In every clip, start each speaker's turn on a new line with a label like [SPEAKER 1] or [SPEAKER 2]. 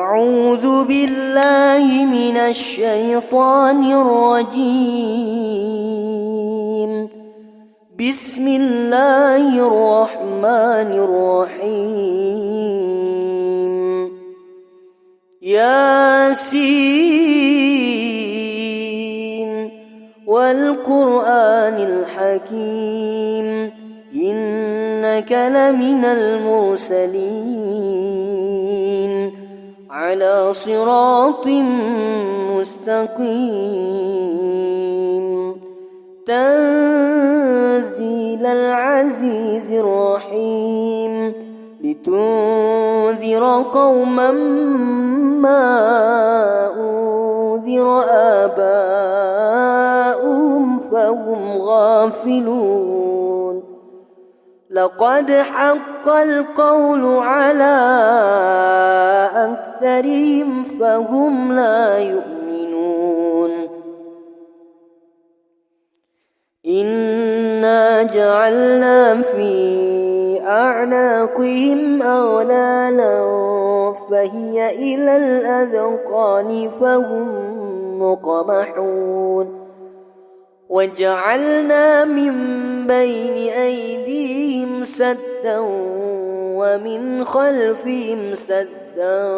[SPEAKER 1] أعوذ بالله من الشيطان الرجيم. بسم الله الرحمن الرحيم. ياسين والقرآن الحكيم إنك لمن المرسلين على صراط مستقيم تنزيل العزيز الرحيم لتنذر قوما ما أنذر آباؤهم فهم غافلون. لقد حق القول على أكثرهم فهم لا يؤمنون. إنا جعلنا في أعناقهم أغلالا فهي إلى الأذقان فهم مقمحون. وجعلنا من بين أيديهم سدا ومن خلفهم سدا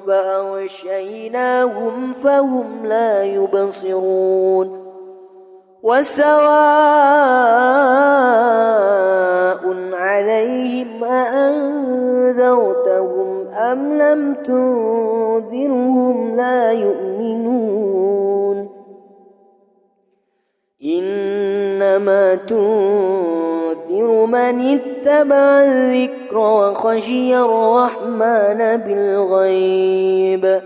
[SPEAKER 1] فأغشيناهم فهم لا يبصرون. وسواء عليهم أأنذرتهم أم لم تنذرهم لا يؤمنون. إنما تنذر من اتبع الذكر وخشي الرحمن بالغيب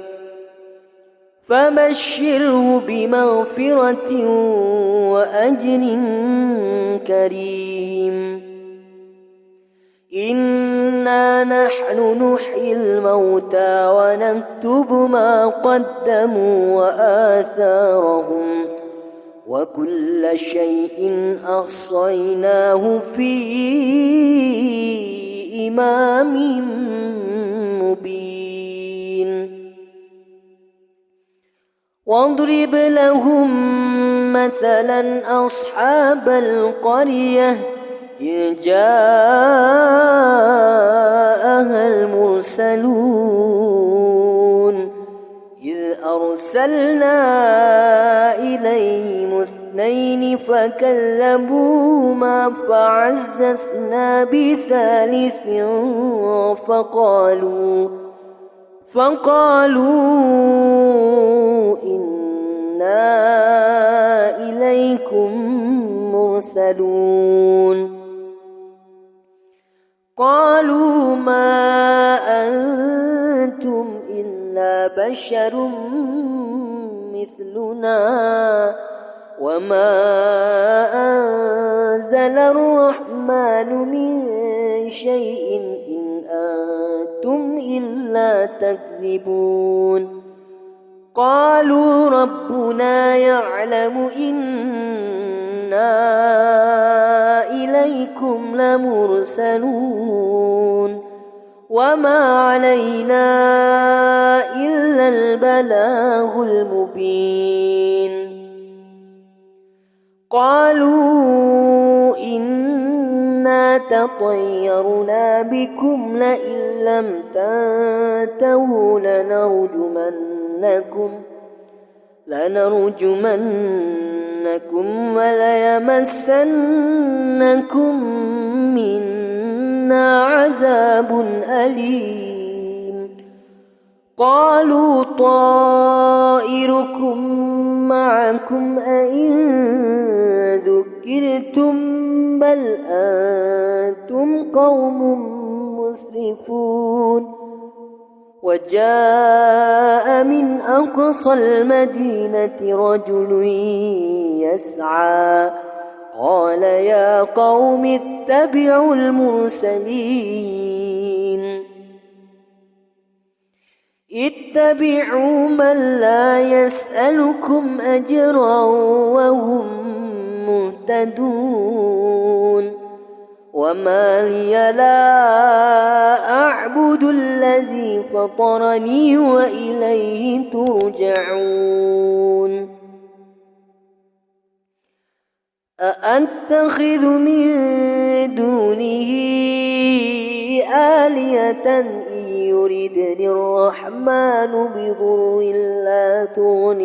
[SPEAKER 1] فبشره بمغفرة وأجر كريم. إنا نحن نحيي الموتى ونكتب ما قدموا وآثارهم وكل شيء أحصيناه في إمام مبين. واضرب لهم مثلا أصحاب القرية إذ جاءها المرسلون إذ أرسلنا إليهم اثنين فكذبوهما فعززنا بثالث فقالوا إنا إليكم مرسلون. قالوا ما أنتم إلا بشر مثلنا وما أنزل الرحمن من شيء إن أنتم إلا تكذبون. قالوا ربنا يعلم إنا إليكم لمرسلون وما علينا إلا البلاغ المبين. قالوا إنا تطيرنا بكم لئن لم تنتهوا لنرجمنكم وليمسنكم منا عذاب أليم. قالوا طائركم معكم أئن ذكرتم بل أنتم قوم مسرفون. وجاء من أقصى المدينة رجل يسعى قال يا قوم اتبعوا المرسلين اتبعوا من لا يسألكم أجرا وهم مهتدون. وما لي لا أعبد الذي فطرني وإليه ترجعون أأتخذ من دونه آلهة إن يردني الرحمن بضر لا تغن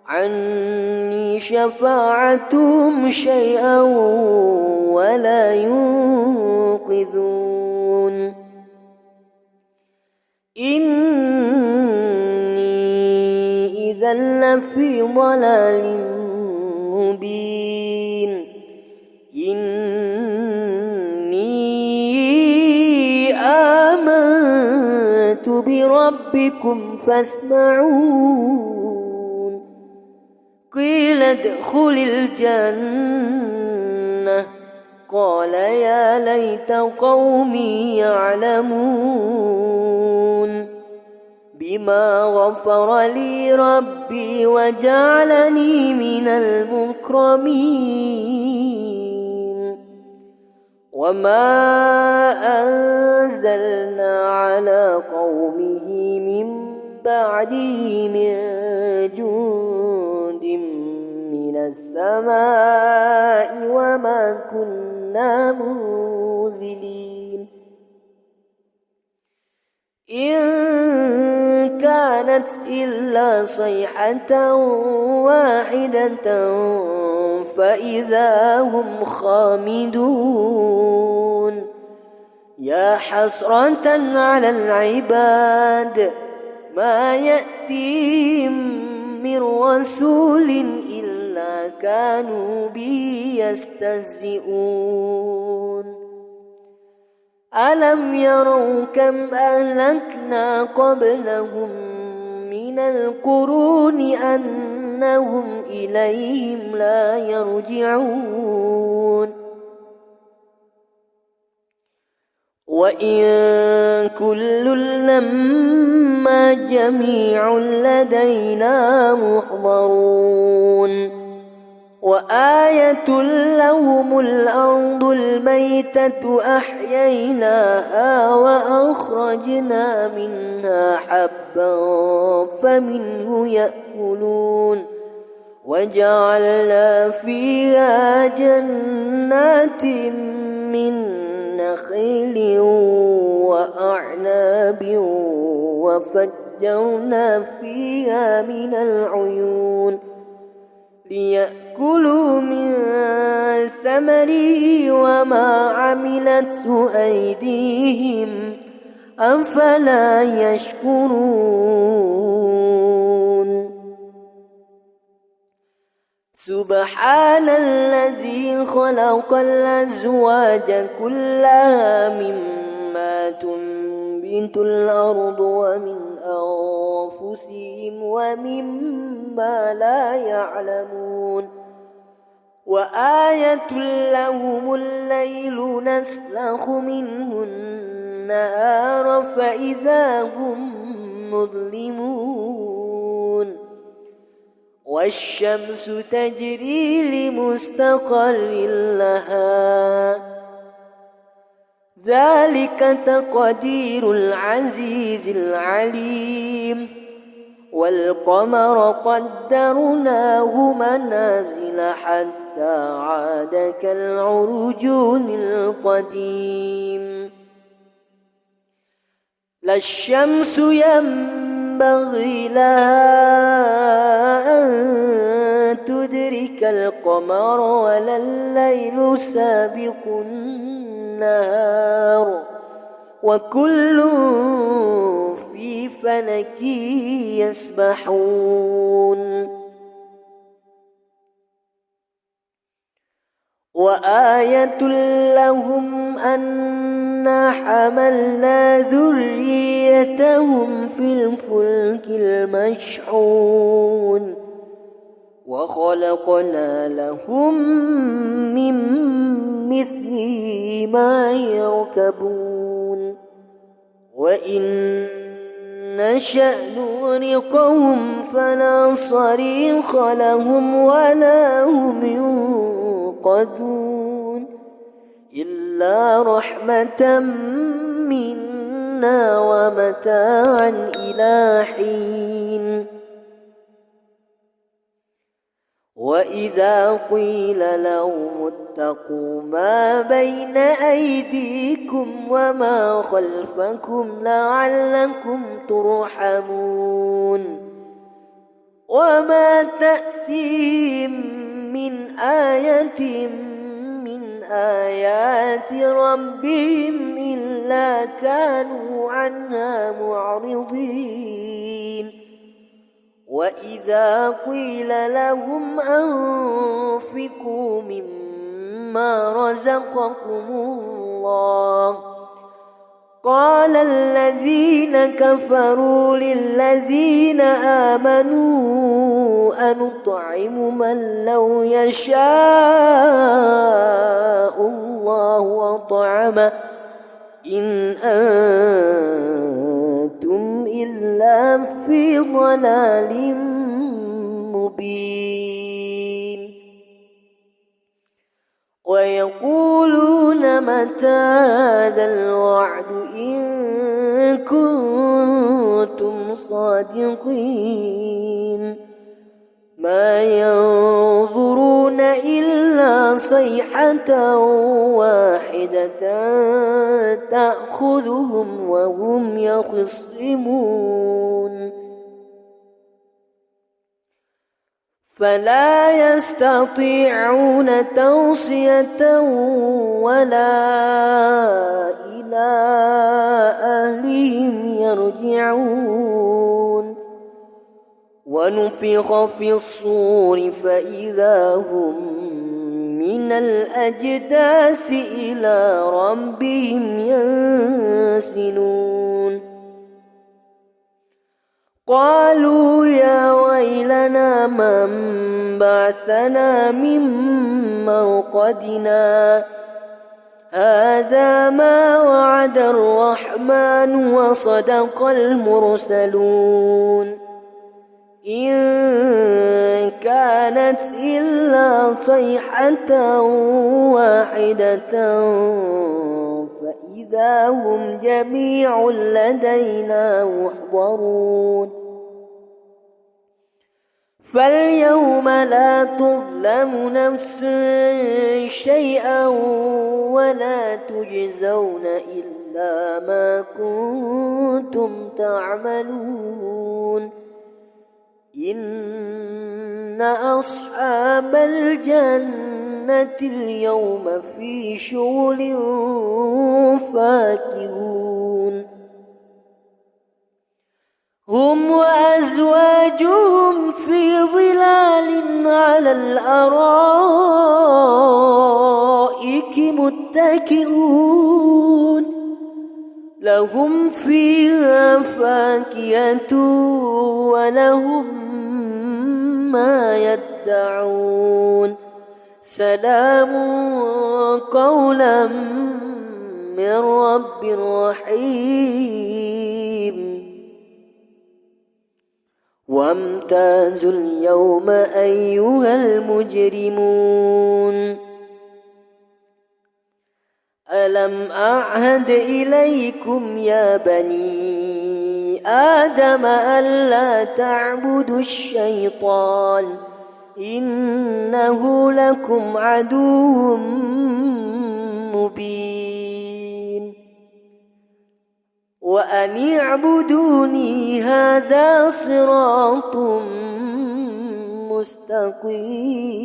[SPEAKER 1] عني شفاعتهم شيئا ولا ينقذون إني إذا لفي ضلال مبين إني آمنت بربكم فاسمعون قيل ادخل الجنة قال يا ليت قومي يعلمون بما غفر لي ربي وجعلني من المكرمين وما أنزلنا على قومه من بعده من جند من السماء وما كنا منزلين إن كانت إلا صيحة واحدة فإذا هم خامدون يا حسرة على العباد ما يأتيهم من رسول إلا كانوا به يستهزئون ألم يروا كم أهلكنا قبلهم من القرون أنهم إليهم لا يرجعون وإن كل لما جميع لدينا محضرون وآية لهم الأرض الميتة أحييناها وأخرجنا منها حبا فمنه يأكلون وجعلنا فيها جنات من نخيل وأعناب وفجرنا فيها من العيون ليأكلوا من ثمره وما عملته أيديهم أفلا يشكرون سبحان الذي خلق الأزواج كلها مما تنبت الأرض ومن أنفسهم ومما لا يعلمون وآية لهم الليل نسلخ منه النهار فإذا هم مظلمون والشمس تجري لمستقر لها ذلك تقدير العزيز العليم والقمر قدرناه منازل حتى عاد كالعرجون القديم لا الشمس ينبغي لها أن تدرك القمر ولا الليل سابق النهار وكل في فلك يسبحون وآية لهم أنا حملنا ذريتهم في الفلك المشحون وخلقنا لهم من مثله ما يركبون وإن نشأ نغرقهم فلا صريخ لهم ولا هم ينقذون يوقظون إلا رحمة منا ومتاعا إلى حين وإذا قيل لهم اتقوا ما بين أيديكم وما خلفكم لعلكم ترحمون وما تأتيهم من آية من آيات ربهم إلا كانوا عنها معرضين وإذا قيل لهم أنفقوا مما رزقكم الله قال الذين كفروا للذين آمنوا أنطعم من لو يشاء الله أطعمه إن أنتم إلا في ضلال مبين ويقولون متى هذا الوعد إن كنتم صادقين ما ينظرون إلا صيحة واحدة تأخذهم وهم يخصمون فلا يستطيعون توصية ولا إلى أهلهم يرجعون ونفخ في الصور فإذا هم من الأجداث إلى ربهم ينسلون قالوا يا ويلنا من بعثنا من مرقدنا هذا ما وعد الرحمن وصدق المرسلون إن كانت إلا صيحة واحدة فإذا هم جميع لدينا محضرون فاليوم لا تظلم نفس شيئا ولا تجزون إلا ما كنتم تعملون إن أصحاب الجنة اليوم في شغل فاكهون هم وأزواجهم في ظلال على الأرائك متكئون لهم فيها فاكهة ولهم ما يدعون سلام قولا من رب رحيم وامتازوا اليوم أيها المجرمون ألم أعهد إليكم يا بني آدم ألا تعبدوا الشيطان إنه لكم عدو مبين وأن اعبدوني هذا صراط مستقيم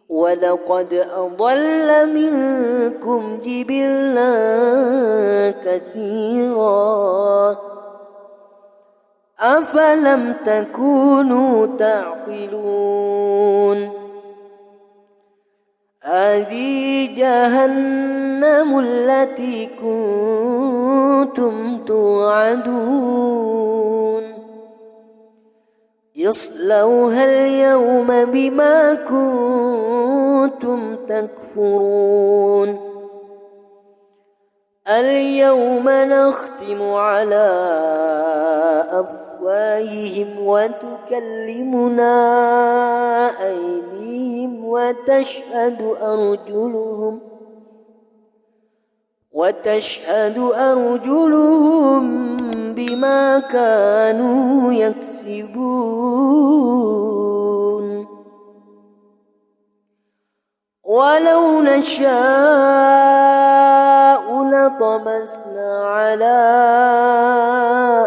[SPEAKER 1] ولقد أضل منكم جبلا كثيرا أفلم تكونوا تعقلون هذه جهنم التي كنتم توعدون اصلوها اليوم بما كنتم تكفرون اليوم نختم على أفواههم وتكلمنا أيديهم وتشهد أرجلهم بما كانوا يكسبون ولو نشاء لطمسنا على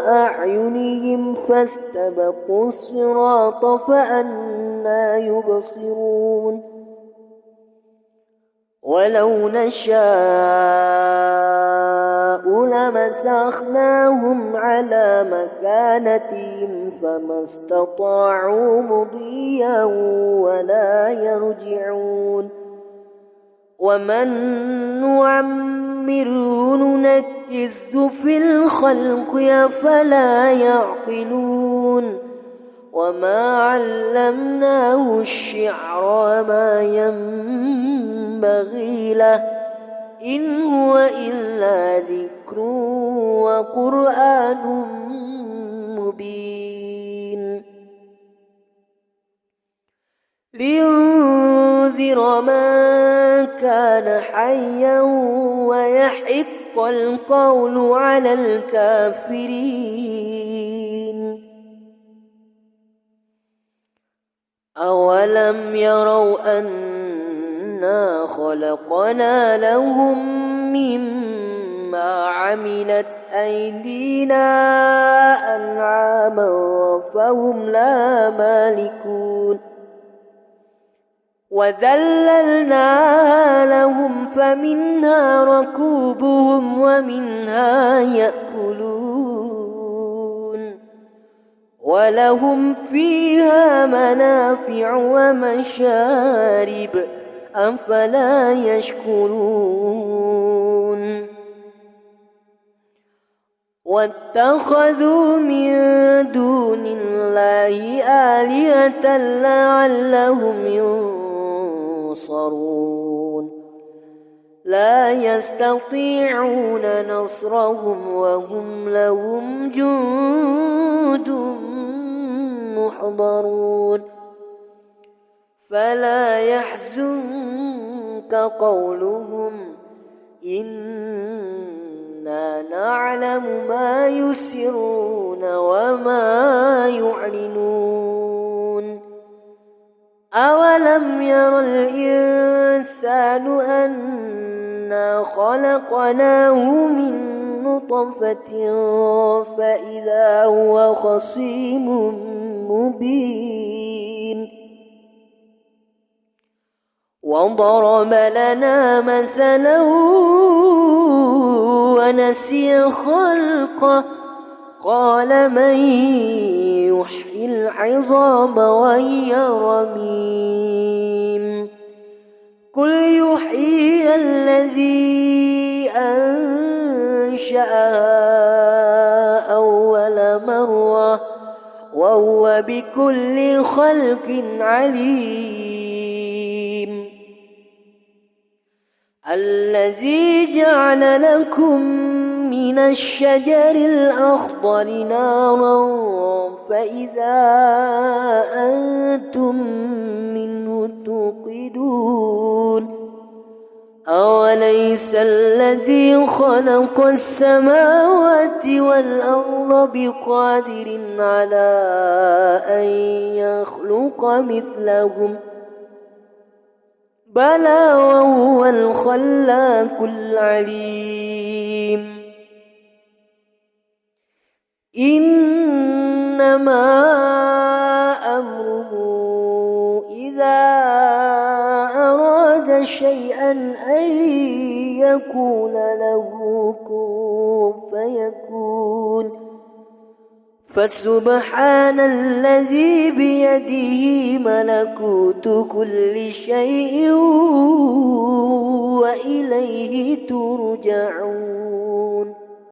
[SPEAKER 1] أعينهم فاستبقوا الصراط فأنى يبصرون ولو نشاء لمسخناهم على مكانتهم فما استطاعوا مضيا ولا يرجعون ومن نعمره ننكسه في الخلق أفلا يعقلون وما علمناه الشعر وما ينبغي له إن هو إلا ذكر وقرآن مبين لينذر من كان حيا ويحق القول على الكافرين أولم يروا أنا خلقنا لهم مما عملت أيدينا أنعاما فهم لا مالكون وذللناها لهم فمنها ركوبهم ومنها يأكلون ولهم فيها منافع ومشارب أفلا يشكرون واتخذوا من دون الله آلهة لعلهم ينصرون لا يستطيعون نصرهم وهم لهم جند محضرون فلا يحزنك قولهم إنا نعلم ما يسرون وما يعلنون أولم ير الإنسان أنا خلقناه من نطفة فإذا هو خصيم مبين وضرب لنا مثلا ونسي خلقه قال من يحيي العظام وهي رميم قل يحيي الذي أنشأها أول مرة وهو بكل خلق عليم الذي جعل لكم من الشجر الأخضر نارا فإذا أنتم منه توقدون أوليس الذي خلق السماوات والأرض بقادر على أن يخلق مثلهم بلى وهو الخلاق العليم إنما أمره إذا أراد شيئا أن يكون له كن فيكون فسبحان الذي بيده ملكوت كل شيء وإليه ترجعون